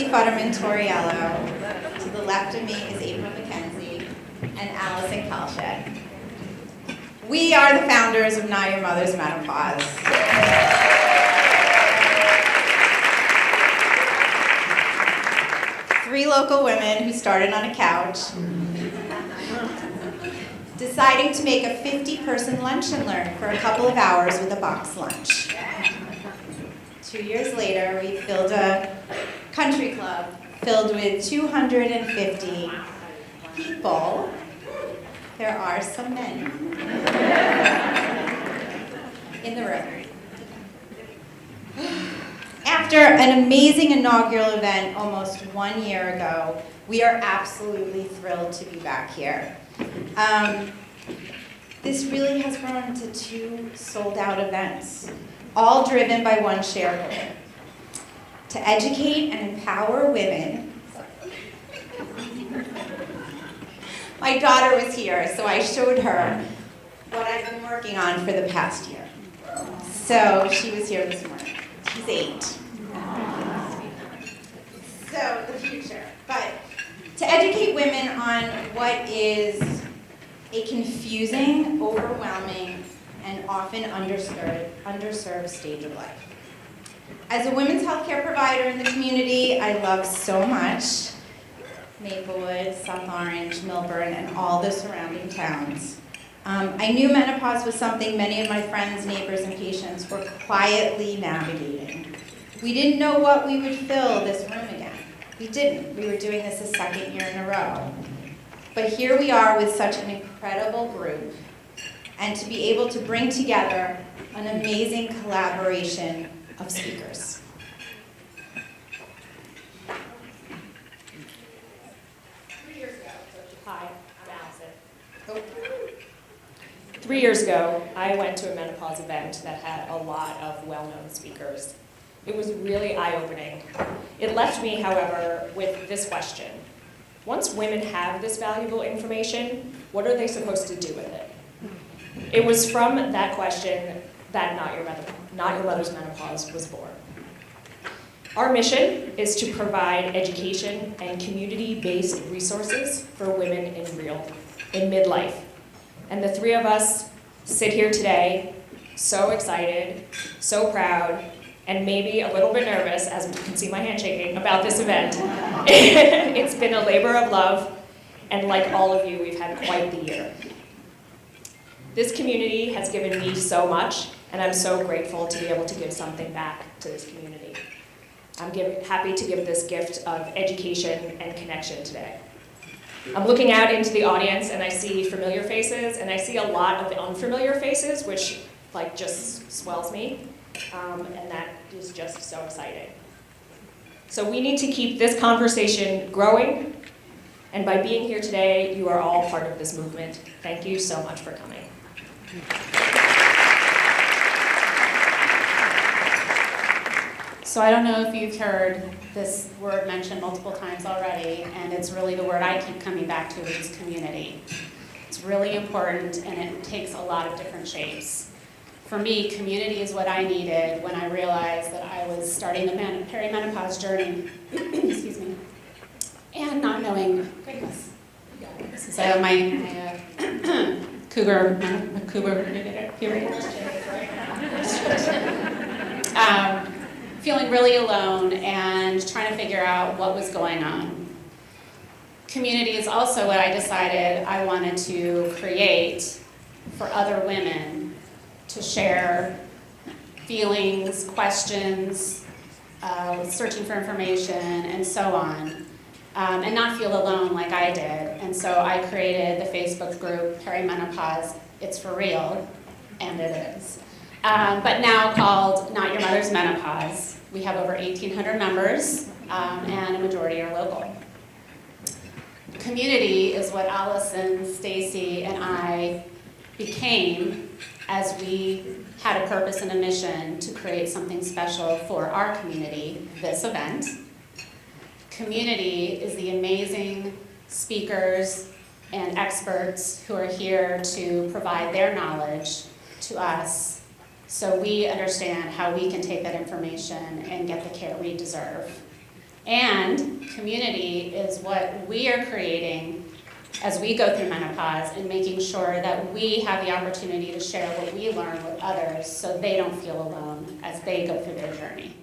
Futterman Torriello. To the left of me is April McKenzie and Allison Kalshed. We are the founders of Not Your Mother's Menopause. 3 local women who started on a couch, deciding to make a 50-person lunch and learn for a couple of hours with a box lunch. 2 years later, we filled a country club filled with 250 people. There are some men in the room. After an amazing inaugural event almost 1 year ago, we are absolutely thrilled to be back here. This really has grown into 2 sold-out events, all driven by one shared goal: to educate and empower women. My daughter was here, so I showed her what I've been working on for the past year. So she was here this morning. She's 8. So the future. But to educate women on what is a confusing, overwhelming, and often underserved stage of life. As a women's healthcare provider in the community I love so much, Maplewood, South Orange, Milburn, and all the surrounding towns, I knew menopause was something many of my friends, neighbors, and patients were quietly navigating. We didn't know what we would fill this room again. We didn't. We were doing this a 2nd year in a row. But here we are with such an incredible group, and to be able to bring together an amazing collaboration of speakers. Hi, I'm Allison. 3 years ago, I went to a menopause event that had a lot of well-known speakers. It was really eye-opening. It left me, however, with this question. Once women have this valuable information, what are they supposed to do with it? It was from that question that Not Your Mother's Menopause was born. Our mission is to provide education and community-based resources for women in midlife. And the 3 of us sit here today, so excited, so proud, and maybe a little bit nervous, as you can see my hand shaking, about this event. It's been a labor of love, and like all of you, we've had quite the year. This community has given me so much, and I'm so grateful to be able to give something back to this community. I'm happy to give this gift of education and connection today. I'm looking out into the audience, and I see familiar faces, and I see a lot of unfamiliar faces, which just swells me. And that is just so exciting. So we need to keep this conversation growing, and by being here today, you are all part of this movement. Thank you so much for coming. So I don't know if you've heard this word mentioned multiple times already, and it's really the word I keep coming back to, which is community. It's really important, and it takes a lot of different shapes. For me, community is what I needed when I realized that I was starting the perimenopause journey, excuse me, and not knowing, goodness, this is my cougar period. Feeling really alone and trying to figure out what was going on. Community is also what I decided I wanted to create for other women to share feelings, questions, searching for information, and so on, and not feel alone like I did. And so I created the Facebook group, Perimenopause, It's For Real, and it is. But now called Not Your Mother's Menopause. We have over 1,800 members, and a majority are local. Community is what Allison, Stacy, and I became as we had a purpose and a mission to create something special for our community, this event. Community is the amazing speakers and experts who are here to provide their knowledge to us so we understand how we can take that information and get the care we deserve. And community is what we are creating as we go through menopause and making sure that we have the opportunity to share what we learn with others so they don't feel alone as they go through their journey.